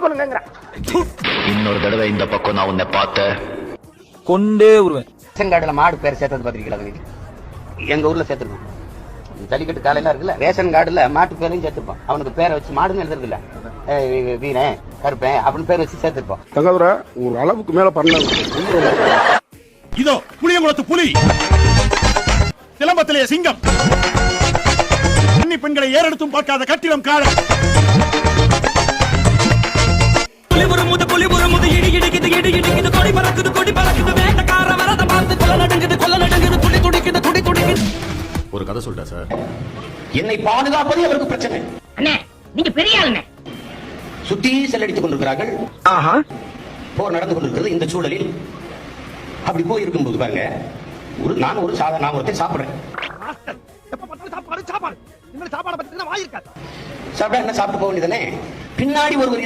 கொள்ளுங்க. இன்னொரு தடவை இந்த பக்கம் நான் உன்னை பார்த்த கொண்டே வருவேன். ரேஷன் கார்டுல மாடு பேர் சேர்த்தது பாத்திருக்கீங்களா? எங்க ஊர்ல சேர்த்துருக்கோம். ஜல்லிக்கட்டு காலையில இருக்குல்ல, ரேஷன் கார்டுல மாட்டு பேரையும் சேர்த்துப்போம். அவனுக்கு பேரை வச்சு மாடுன்னு எழுதுறது இல்ல, வீரன் கருப்பேன் அப்படின்னு பேர் வச்சு சேர்த்துப்போம். தங்கதுரை ஒரு அளவுக்கு மேல பண்ண. இதோ புளியங்குளத்து புலி, சிலம்பத்திலே சிங்கம், பெண்களை ஏறெடுத்தும் பார்க்காத கட்டிடம் கால. ஒரு கதை சொல்றா சார். என்னை பாதுகாப்பதே அவருக்கு பிரச்சனை. அண்ணே நீங்க பெரிய ஆளுண்ணே. சுத்தி செல்லடித்துக் கொண்டிருக்கிறார்கள். போர் நடந்து கொண்டிருக்கிறது. இந்த சூழலில் அப்படி போய் இருக்கும்போது பாருங்க, நான் ஒருத்தர் சாப்பிடுறேன். சாப்பிட என்ன சாப்பிட்டு போக வேண்டியதானே? பின்னாடி ஒருவர்